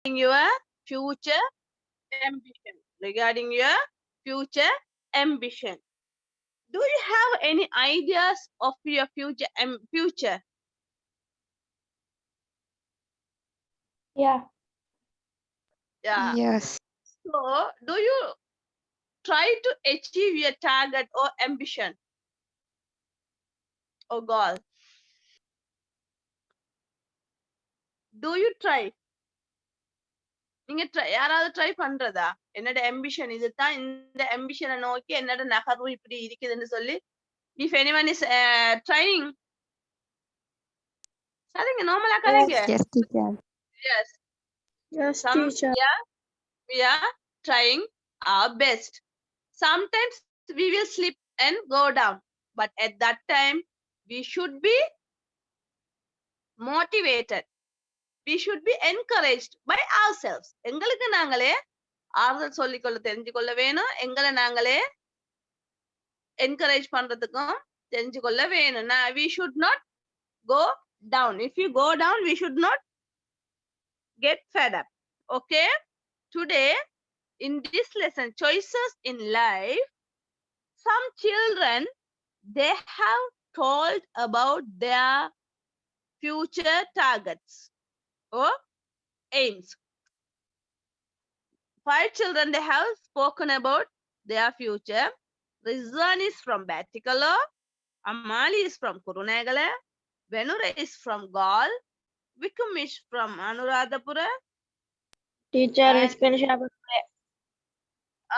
your future ambition. Regarding your future ambition. Do you have any ideas of your future? Yeah. Yeah. Yes. So, do you try to achieve your target or ambition or goal? Do you try? நீங்க யாராவது try பண்றதா? என்னோட ambition இதுதான், இந்த ambition நோக்கி என்னோட நகர்வு இப்படி இருக்குதுன்னு சொல்லி, if anyone is trying, சரிங்க நார்மலா கதைங்க. Yes, teacher. Yes. Yes, Some teacher. we are trying our best. Sometimes we will slip and go down, but at that time we should be motivated. We should be encouraged by ourselves. எங்களுக்கு நாங்களே ஆறுதல் சொல்லிக்கொள்ள தெரிஞ்சுக்கொள்ள வேணும். எங்களை நாங்களே encourage பண்றதுக்கும் தெரிஞ்சுக்கொள்ள வேணும். We should not go down. If you go down, we should not get fed up. Okay? Today, in this lesson, choices in life, some children, they have told about their future targets or aims. 5 children, they have spoken about their future. Rizwan is from Batikalo, Amali is from Kurunegala, Venura is from Gaul, Vikram is from Anuradhapura, Teacher And- is Pinsha.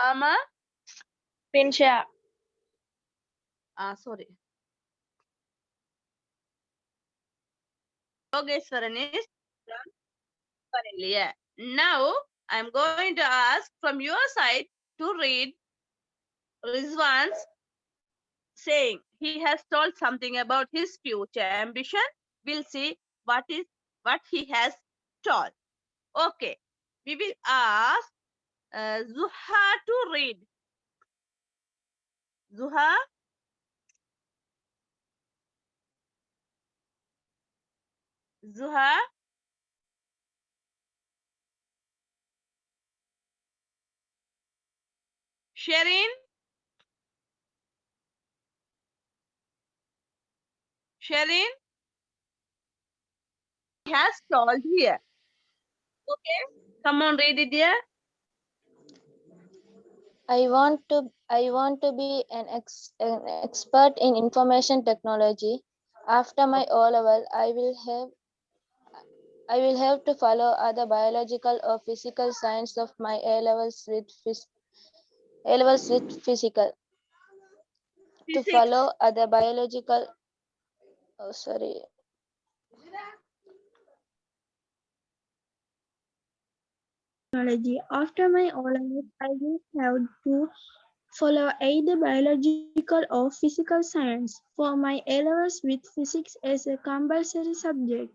Ama, Pinsha. sorry. Yogeshwaran is from Karelia. Now, I'm going to ask from your side to read Rizwan's saying. He has told something about his future ambition. We'll see what he has told. Okay, we will ask Zuha to read. Zuha, Zuha, Sherin, Sherin, he has told here. Okay, come on, read it here. I want to be an expert in information technology. After my O level, I will have to follow other biological or physical science of my A levels with physical. To Physics. follow other biological. Oh, sorry. Technology. After my O-levels, I will have to follow either biological or physical science. For my A-levels with physics as a compulsory subject,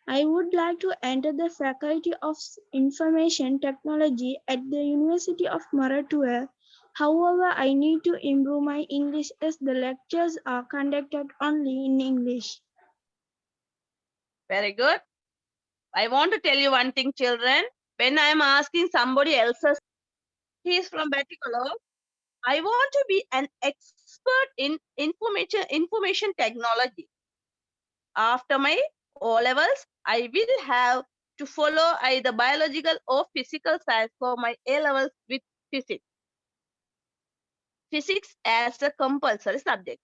I would like to enter the Faculty of Information Technology at the University of Maratua. However, I need to improve my English as the lectures are conducted only in English. Very good. I want to tell you one thing, children. When I am asking somebody else's, he is from Batikolo. I want to be an expert in information technology. After my O levels, I will have to follow either biological or physical science for my A levels with physics. Physics as a compulsory subject.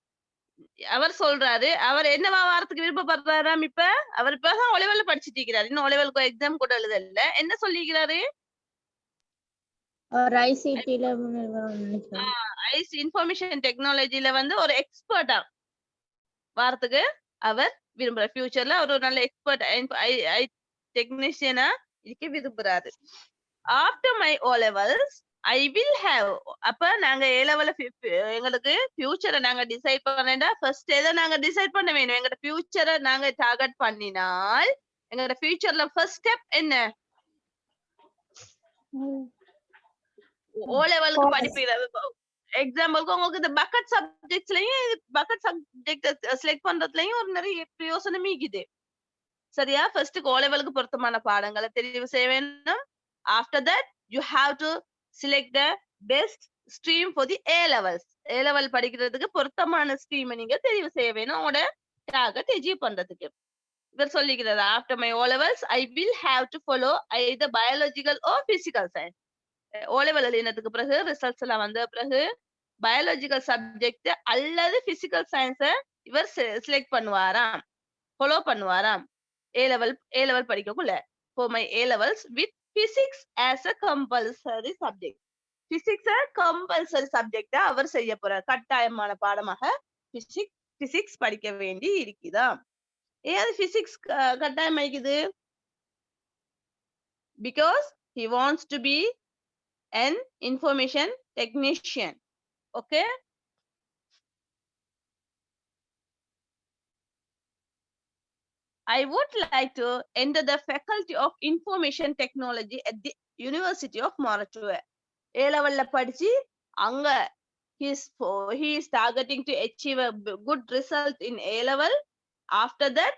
அவர் சொல்றாரு, அவர் என்னவா வாரத்துக்கு விருப்பப்படுறாராம் இப்ப? அவர் இப்பதான் ஒலிவல்ல படிச்சிட்டு இருக்கிறாரு. இன்னும் ஒலிவலுக்கு exam கூட எழுதல. என்ன சொல்லிக்கிறாரு? ICT ஐஸ் இன்ஃபர்மேஷன் டெக்னாலஜில வந்து ஒரு எக்ஸ்பர்ட்டா வாரத்துக்கு அவர் விரும்புற ஃபியூச்சர்ல ஒரு நல்ல எக்ஸ்பர்ட் டெக்னீஷியனா இருக்க விரும்புறாரு. After my O levels I will have, அப்ப நாங்க ஏ லெவல்ல எங்களுக்கு ஃபியூச்சரை நாங்க டிசைட் பண்ணா ஃபர்ஸ்ட் எதை நாங்க டிசைட் பண்ண வேணும். எங்களோட ஃபியூச்சரை நாங்க டார்கெட் பண்ணினால் எங்களோட ஃபியூச்சர்ல ஃபர்ஸ்ட் ஸ்டெப் என்ன? ஓ லெவலுக்கு படிப்பு. எக்ஸாம்பிளுக்கு உங்களுக்கு இந்த பக்கெட் சப்ஜெக்ட்ஸ்லயும் பக்கெட் சப்ஜெக்ட் செலக்ட் பண்றதுலயும் ஒரு நிறைய பிரயோசனம் இருக்குது. சரியா? ஃபர்ஸ்ட்டுக்கு O லெவலுக்கு பொருத்தமான பாடங்களை தெரிவு செய்ய வேண்டும். After that, you have to select the best stream for the A levels. A level படிக்கிறதுக்கு பொருத்தமான ஸ்ட்ரீமை நீங்க தெரிவு செய்ய வேணும் உங்களோட டார்கெட் அச்சீவ் பண்றதுக்கு. இவர் சொல்லிக்கிறார், after my O levels, I will have to follow either biological or physical science. O level எழுதினதுக்கு பிறகு ரிசல்ட்ஸ் எல்லாம் வந்த பிறகு பயாலஜிக்கல் சப்ஜெக்ட் அல்லது பிசிக்கல் சயின்ஸை இவர் செலக்ட் பண்ணுவாராம், ஃபாலோ பண்ணுவாராம். ஏ லெவல் படிக்கக்குள்ள for my A levels with physics as a compulsory subject. Physics compulsory subject அவர் செய்ய போறார், கட்டாயமான பாடமாக பிசிக்ஸ் படிக்க வேண்டி இருக்குதா. ஏன் பிசிக்ஸ் கட்டாயமாக்குது? because he wants to be an information technician. Okay, I would like to enter the faculty of information technology at the University of Moratuwa. A level படிச்சு அங்க he is targeting to achieve a good result in A level. After that,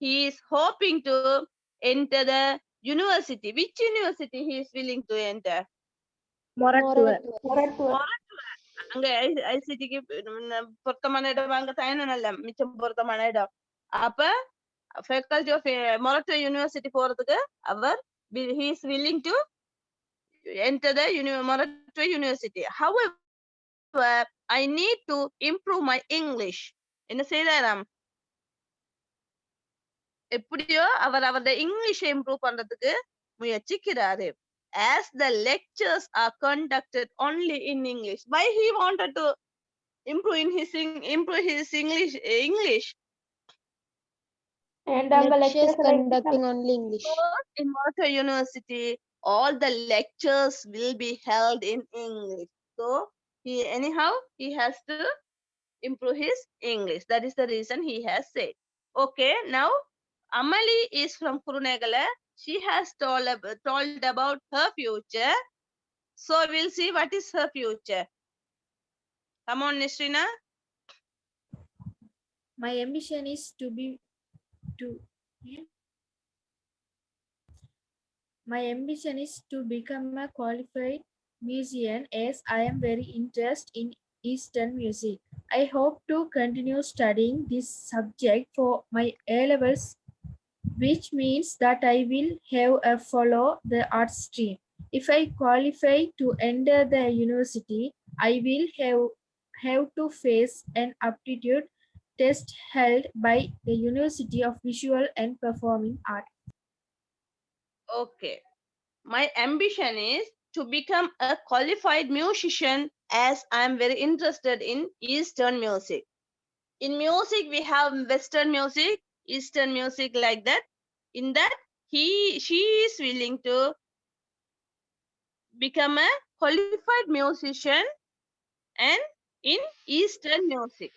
he is hoping to enter the university. Which university he is willing to enter? Moratuwa. அங்க ஐசிடிக்கு பொருத்தமான இடம் அங்க தயனல்ல மிச்சம் பொருத்தமான இடம். அப்ப faculty of Moratuwa University போறதுக்கு அவர் he is willing to enter the Moratuwa University. However, I need to improve my English. என்ன செய்யறாராம்? எப்படியோ அவர் அவருடைய இங்கிலீஷை இம்ப்ரூவ் பண்றதுக்கு முயற்சிக்கிறாரு. As the lectures are conducted only in English. Why he wanted to improve his English? And Lectures conducting only English. In Moratuwa University, all the lectures will be held in English. So he has to improve his English. That is the reason he has said. Okay, now Amali is from Kurunegala. She has told about her future. So we'll see what is her future. Come on, Nisrina. My ambition is to become a qualified musician, as I am very interested in Eastern music. I hope to continue studying this subject for my A levels, which means that I will have follow the art stream. If I qualify to enter the university, I will have to face an aptitude test held by the University of Visual and Performing Arts. Okay. My ambition is to become a qualified musician, as I am very interested in Eastern music. In music, we have Western music, Eastern music, like that. In that, she is willing to become a qualified musician and in Eastern music.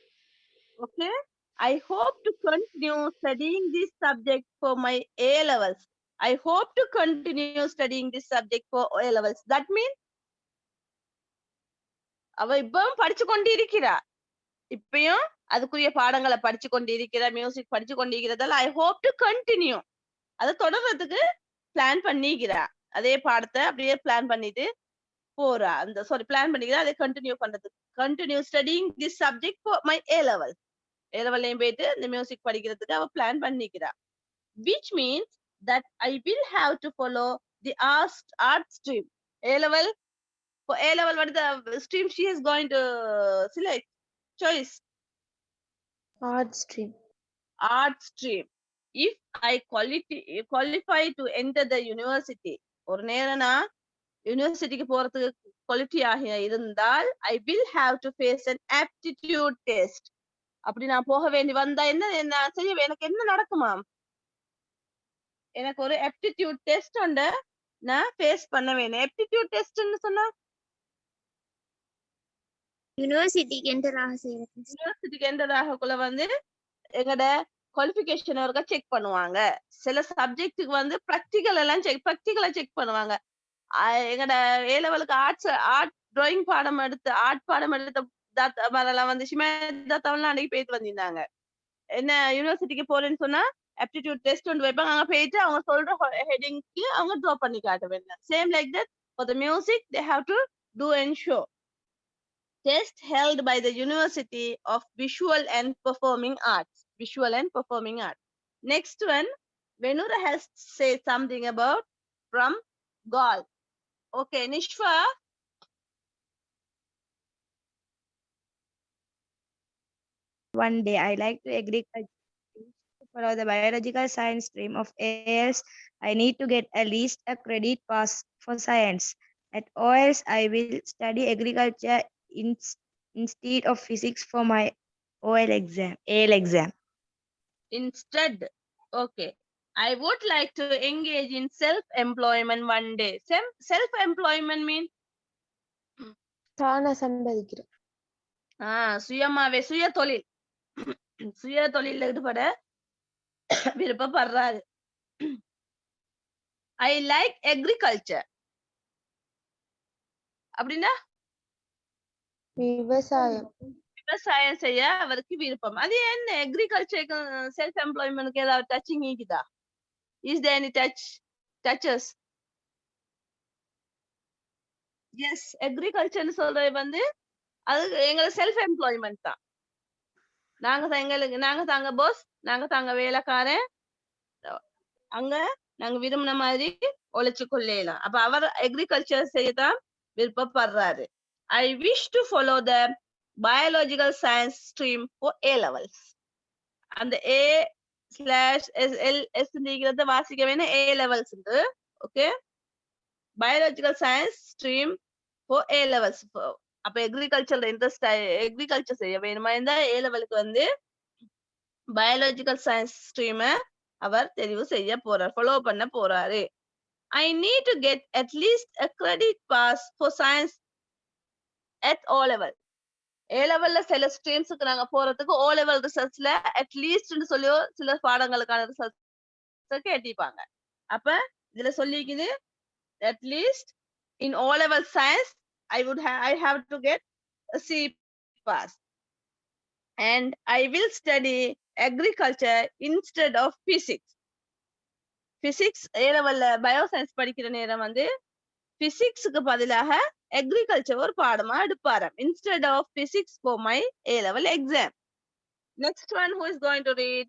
Okay. I hope to continue studying this subject for my A levels. I hope to continue studying this subject for A levels. That means அவ இப்பவும் படிச்சு கொண்டிருக்கிறா, இப்பயும் அதுக்குரிய பாடங்களை படிச்சு கொண்டிருக்கிறா, music படிச்சு கொண்டிருக்கிறதால I hope to continue, அதை தொடர்றதுக்கு plan பண்ணிக்கிறா. அதே பாடத்தை அப்படியே பிளான் பண்ணிட்டு போறா. பிளான் பண்ணிக்கிறா, அதை continue studying this subject for my A level. A level-லையும் போயிட்டு இந்த மியூசிக் படிக்கிறதுக்கு அவ plan பண்ணிக்கிறா. Which means that I will have to follow the art stream. For A level, what is the stream she is going to select? Choice. Art stream. Art stream. If I qualify to enter the university, ஒரு நேரம் நான் யூனிவர்சிட்டிக்கு போறதுக்கு quality ஆகிய இருந்தால் I will have to face an aptitude test. அப்படி நான் போக வேண்டி வந்தா என்ன செய்ய, எனக்கு என்ன நடக்குமா? எனக்கு ஒரு aptitude test உண்டு, நான் ஃபேஸ் பண்ண வேணும். aptitude testன்னு சொன்னா யூனிவர்சிட்டிக்கு என்டர் ஆகக்குள்ள வந்து எங்கட குவாலிஃபிகேஷன் ஒருக்கா செக் பண்ணுவாங்க. சில சப்ஜெக்ட்டுக்கு வந்து ப்ராக்டிகலா செக் பண்ணுவாங்க. எங்கட A லெவலுக்கு ஆர்ட் டிராயிங் பாடம் எடுத்த தாத்தாலாம் வந்து சிமேதாத்தாவெல்லாம் அன்னைக்கு போயிட்டு வந்திருந்தாங்க. என்ன யூனிவர்சிட்டிக்கு போறேன்னு சொன்னா aptitude test ஒன்று வைப்பாங்க அங்க போயிட்டு அவங்க சொல்ற ஹெட்டிங்க்கு அவங்க ட்ரா பண்ணி காட்ட வேண்டாம். Same like that for the music they have to do and show. Test held by the University of Visual and Performing Arts. Visual and Performing Arts. Next one, Venura has said something about from Gaul. Okay, Nishwa. One day, I like to agriculture. To follow the biological science stream of AS, I need to get at least a credit pass for science. At OS, I will study agriculture instead of physics for my AL exam. Instead, okay. I would like to engage in self-employment one day. Self-employment mean? தானா சம்பாதிக்கிறேன். சுயமாவே சுய தொழில் சுய தொழில் ஈடுபட விருப்பப்படுறாரு. I like agriculture. அப்படின்னா விவசாயம். விவசாயம் செய்ய அவருக்கு விருப்பம். அது என்ன அக்ரிகல்ச்சருக்கு செல்ஃப் எம்ப்ளாய்மெண்ட்க்கு ஏதாவது டச்சிங் இருக்குதா? Is there any touches? Yes, agriculture சொல்றது வந்து அது எங்களுக்கு செல்ஃப் எம்ப்ளாய்மெண்ட் தான். நாங்க தாங்க பாஸ், நாங்க தாங்க வேலைக்காரன், அங்க நாங்க விரும்பின மாதிரி உழைச்சு கொள்ளலாம். அப்ப அவர் agriculture செய்யதான் விருப்பப்படுறாரு. I wish to follow the biological science stream for A levels. அந்த A/SLS வாசிக்க வேணும் A levels. Okay, biological science stream for A levels. அப்ப அக்ரிகல்ச்சர்ல இன்ட்ரெஸ்ட் அக்ரிகல்ச்சர் செய்ய வேணுமா இருந்தா A லெவலுக்கு வந்து பயாலஜிக்கல் சயின்ஸ் ஸ்ட்ரீம் அவர் தெரிவு செய்ய போறார், ஃபாலோ பண்ண போறாரு. I need to get at least a credit pass for science at O level. A லெவல்ல சில ஸ்ட்ரீம்ஸ்க்கு நாங்க போறதுக்கு O level ரிசர்ச்ல அட்லீஸ்ட்னு சொல்லி சில பாடங்களுக்கான ரிசர்ச் கேட்டிப்பாங்க. அப்ப இதுல சொல்லிக்குது at least in O level science I have to get a C pass, and I will study agriculture instead of physics. Physics A level bioscience படிக்கிற நேரம் வந்து physicsக்கு பதிலாக agriculture ஒரு பாடமா எடுப்பாராம் instead of physics for my A level exam. Next one, who is going to read?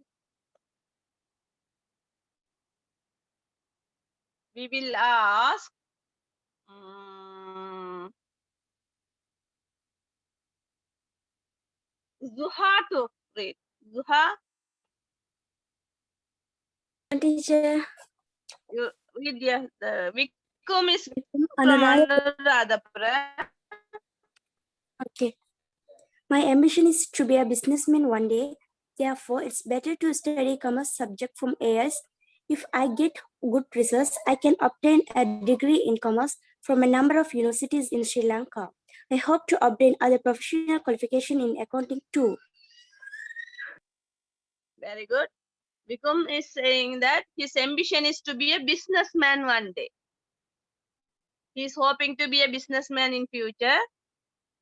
We will ask Zuha to read. Zuha, Teacher, you read the Vikum is from Anuradhapura. Okay. My ambition is to be a businessman one day. Therefore, it's better to study commerce subject from AS. If I get good results, I can obtain a degree in commerce from a number of universities in Sri Lanka. I hope to obtain other professional qualification in accounting too. Very good. Vikum is saying that his ambition is to be a businessman one day. He is hoping to be a businessman in future.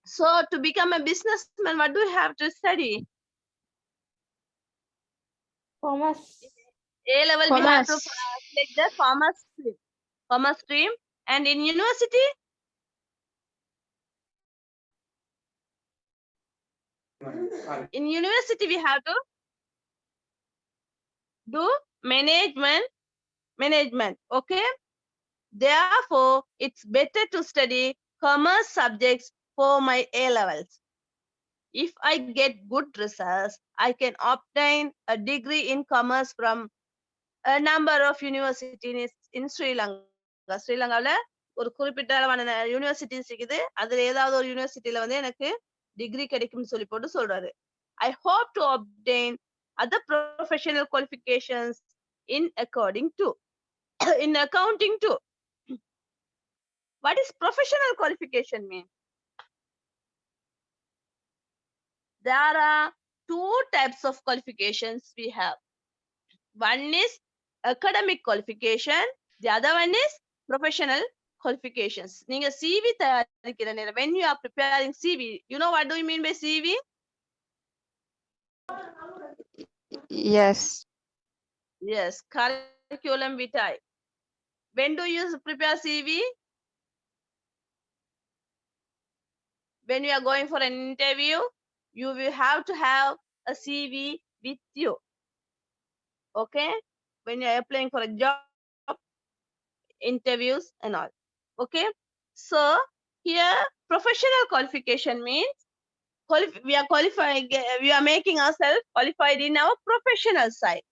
So to become a businessman, what do you have to study? Commerce. A level we have to select the commerce stream, and in university we have to do management. Okay, therefore it's better to study commerce subjects for my A levels. If I get good results, I can obtain a degree in commerce from a number of universities in Sri Lanka. Sri Lankaல ஒரு குறிப்பிட்ட அளவான universities இருக்குது, அதுல ஏதாவது ஒரு யூனிவர்சிட்டியில வந்து எனக்கு டிகிரி கிடைக்கும்னு சொல்லி போட்டு சொல்றாரு. I hope to obtain other professional qualifications in accounting too. What is professional qualification mean? There are two types of qualifications we have. One is academic qualification, the other one is professional qualifications. நீங்க CV தயாரிக்கிற நேரம், when you are preparing CV, you know what do you mean by CV? Yes. Yes, curriculum vitae. When do you prepare CV? When you are going for an interview, you will have to have a CV with you. Okay? When you are applying for a job, interviews and all. Okay? So here professional qualification means we are qualifying, we are making ourselves qualified in our professional side.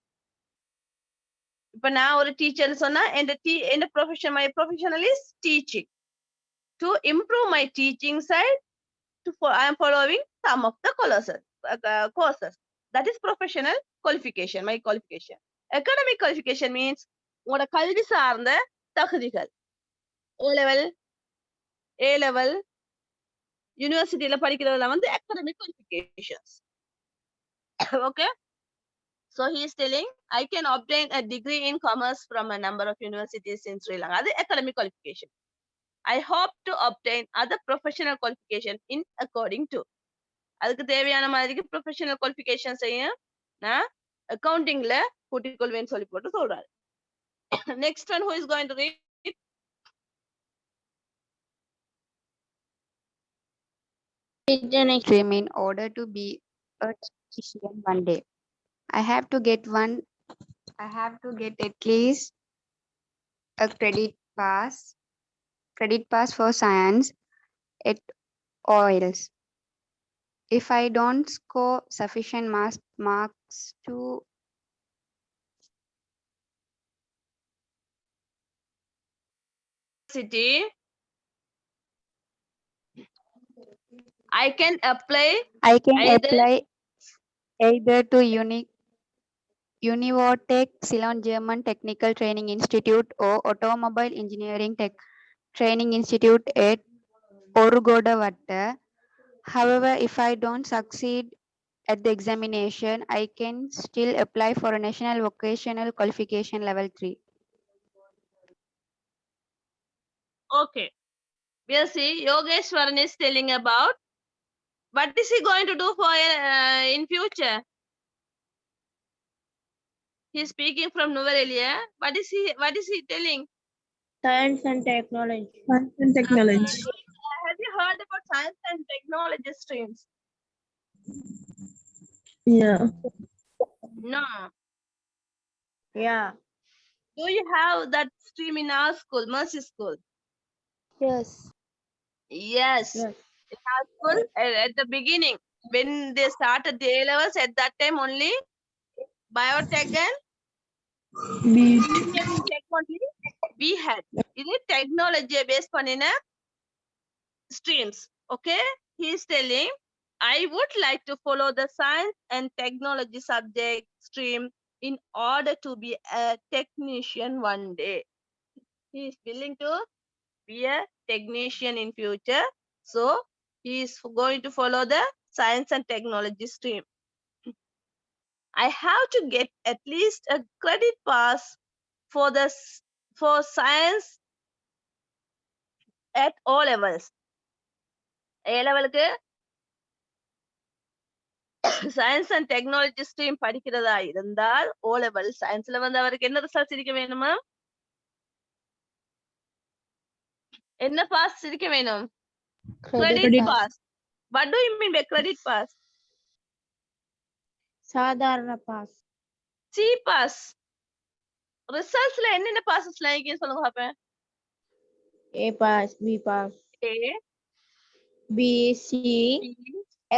இப்ப நான் ஒரு teacher சொன்னா in the profession, my professional is teaching. To improve my teaching side, I am following some of the courses. That is professional qualification, my qualification. Academic qualification means உங்களோட கல்வி சார்ந்த தகுதிகள். O level, A level, யூனிவர்சிட்டியில படிக்கிறதுல வந்து academic qualifications. Okay? So he is telling, I can obtain a degree in commerce from a number of universities in Sri Lanka. That's academic qualification. I hope to obtain other professional qualification in according to. அதுக்கு தேவையான மாதிரிக்கு professional qualification செய்ய நான் அக்கவுண்டிங்ல கூட்டிக் கொள்வேன்னு சொல்லி போட்டு சொல்றாரு. Next one, who is going to read? Stream in order to be a technician one day. I have to get at least a credit pass for science at OILs. If I don't score sufficient marks to City, I can apply either to Univotech Ceylon German Technical Training Institute or Automobile Engineering Training Institute at Orugodavatta. However, if I don't succeed at the examination, I can still apply for a National Vocational Qualification Level 3. okay. We'll see. Yogeshwaran is telling about what is he going to do for in future. He's speaking from Nuvarelia. What is he telling? Science and technology. Have you heard about science and technology streams? Yeah. No. Yeah. Do you have that stream in our school, Mercy School? Yes. Yes. Yes. In our school, at the beginning, when they started the A levels, at that time only biotech and tech only we had. It is technology based on streams. Okay, he is telling, I would like to follow the science and technology subject stream in order to be a technician one day. He is willing to be a technician in future, so he is going to follow the science and technology stream. I have to get at least a credit pass for science at O levels. A level science and technology stream படிக்கிறதா இருந்தால் ஓ level சயின்ஸ்ல வந்து அவருக்கு என்ன results இருக்க வேணுமா? என்ன pass இருக்க வேணும்? Credit pass. What do you mean by credit pass? சாதாரண பாஸ். C pass. ரிசல்ட்ஸ்ல என்னென்ன பாஸஸ்லாம் இருக்குன்னு சொல்லுங்க பாப்பேன். A pass, B pass, A, B, C, B,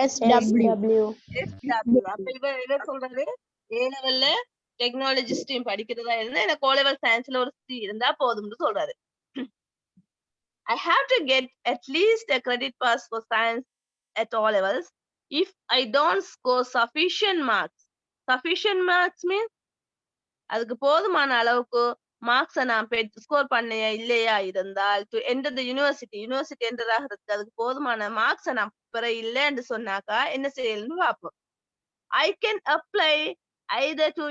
SW. SW. அப்ப இவர் சொல்றது ஏ லெவல்ல டெக்னாலஜி ஸ்ட்ரீம் படிக்கிறதா இருந்தா எனக்கு ஓ லெவல் சயின்ஸ்ல ஒரு C இருந்தா போதும்னு சொல்றாரு. I have to get at least a credit pass for science at all levels. If I don't score sufficient marks means அதுக்கு போதுமான அளவுக்கு மார்க்ஸை நான் ஸ்கோர் பண்ணையா இல்லையா இருந்தால் to enter the university enter ஆகிறதுக்கு அதுக்கு போதுமான மார்க்ஸை நான் பெற இல்லைன்னு சொன்னாக்கா என்ன செய்யணும்னு பார்ப்போம். I can apply either to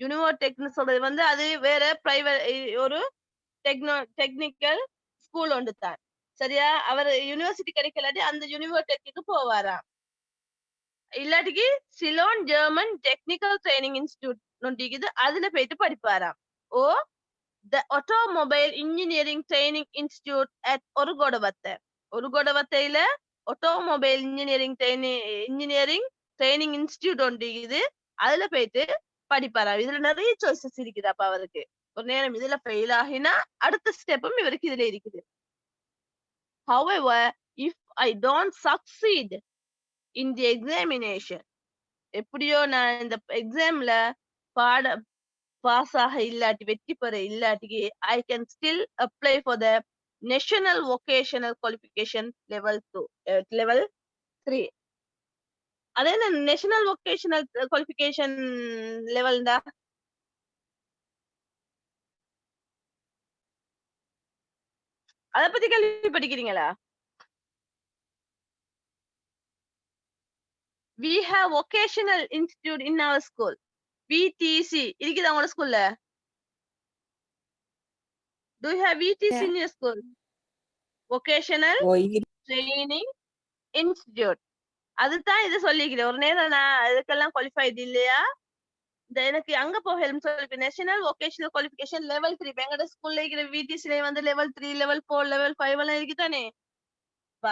யூனிவோடெக்னு சொல்றது வந்து அது வேற பிரைவேட் ஒரு டெக்னிக்கல் ஸ்கூல் ஒன்று தான். சரியா? அவர் யூனிவர்சிட்டி கிடைக்கலாட்டி அந்த யூனிவோடெக்கு போவாராம். இல்லாட்டிக்கு Ceylon German technical training institute நொண்டிக்குது அதுல போயிட்டு படிப்பாராம். ஓ the automobile engineering training institute at ஒருகோடவத்தையில automobile engineering training institute ஒன்று இது அதுல போயிட்டு படிப்பாரா. இதுல நிறைய சாய்ஸஸ் இருக்குது. அப்ப அவருக்கு ஒரு நேரம் இதுல ஃபெயில் ஆகினா அடுத்த ஸ்டெப்பும் இவருக்கு இதுல இருக்குது. however if I don't succeed in the examination, எப்படியோ நான் இந்த எக்ஸாம்ல பாஸ் ஆக இல்லாட்டி வெற்றி பெற இல்லாட்டிக்கு I can still apply for the national vocational qualification level 3. அது என்ன நேஷனல் வொகேஷனல் குவாலிஃபிகேஷன் லெவல்டா? அத பத்தி கேள்விப்பட்டிருக்கீங்களா? We have vocational institute in our school. VTC இருக்குதா உங்க ஸ்கூல்ல? Do you have VTC in your school? Vocational Training Institute. அதுதான் இது சொல்லிக்கிறேன். ஒரு நேரம் நான் அதுக்கெல்லாம் குவாலிஃபைட் இல்லையா, இந்த எனக்கு அங்க போகலும் சொல்லி நேஷனல் வொகேஷனல் குவாலிஃபிகேஷன் லெவல் 3 எங்கட ஸ்கூல்ல இருக்கிற VTC வந்து லெவல் 3 லெவல் 4 லெவல் 5 எல்லாம் இருக்குதானே.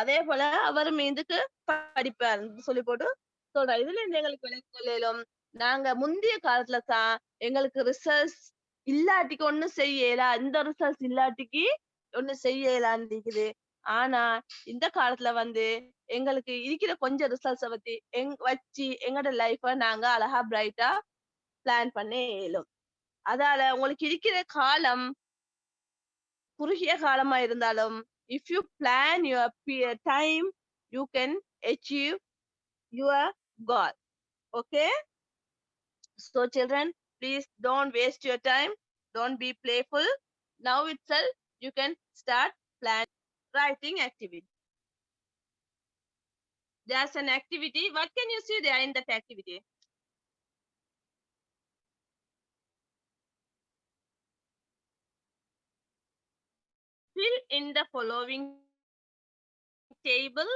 அதே போல அவரும் இதுக்கு படிப்பார் சொல்லி போட்டு சொல்ற. இதுல இருந்து எங்களுக்கு விளக்கம் நாங்க முந்தைய காலத்துல தான் எங்களுக்கு ரிசல்ட்ஸ் இல்லாட்டிக்கு ஒண்ணு செய்யலாம், இந்த ரிசல்ட்ஸ் இல்லாட்டிக்கு ஒண்ணு செய்யலான்னு இருக்குது. ஆனா இந்த காலத்துல வந்து எங்களுக்கு இருக்கிற கொஞ்சம் ரிசல்ட்ஸ பத்தி வச்சு எங்களோட லைஃப நாங்க அழகா பிரைட்டா பிளான் பண்ண இயலும். அதால உங்களுக்கு இருக்கிற காலம் குறுகிய காலமா இருந்தாலும் if you plan your time you can achieve your goal. Okay, so children, please don't waste your time, don't be playful. Now itself you can start plan writing activity. There's an activity. What can you see there in that activity? Fill in the following table.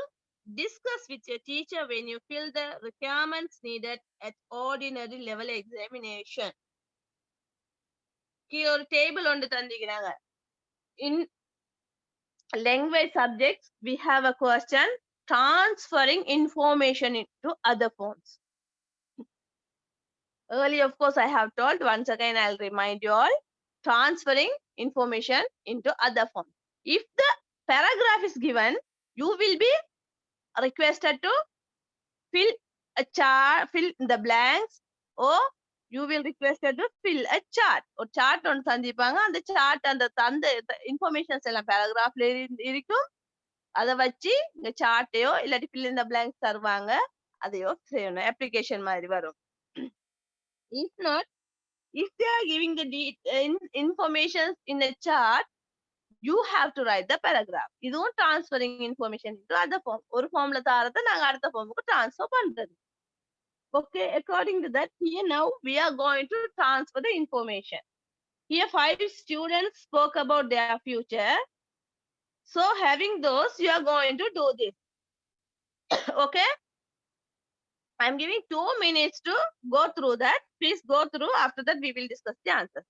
Discuss with your teacher when you fill the requirements needed at ordinary level examination. கீழ ஒரு table ஒன்று தந்திக்கிறாங்க. In language subjects we have a question transferring information into other forms. Earlier of course I have told, once again I'll remind you all, transferring information into other forms. If the paragraph is given, you will be requested to fill the blanks, or you will requested to fill a chart. ஒரு chart ஒன்று தந்திப்பாங்க. அந்த chart அந்த informations எல்லாம் பேராகிராஃப்ல இருக்கும். அதை வச்சு இந்த சார்ட்டையோ இல்லாட்டி fill in the blanks தருவாங்க, அதையோ செய்யணும். அப்ளிகேஷன் மாதிரி வரும். If not, if they are giving the information in a chart, you have to write the paragraph. இதுவும் transferring information into other form. ஒரு formல தாரத நாங்க அடுத்த formக்கு transfer பண்றது. Okay, according to that, here now we are going to transfer the information. Here 5 students spoke about their future. So having those, you are going to do this. Okay, I'm giving 2 minutes to go through that. Please go through. After that we will discuss the answers.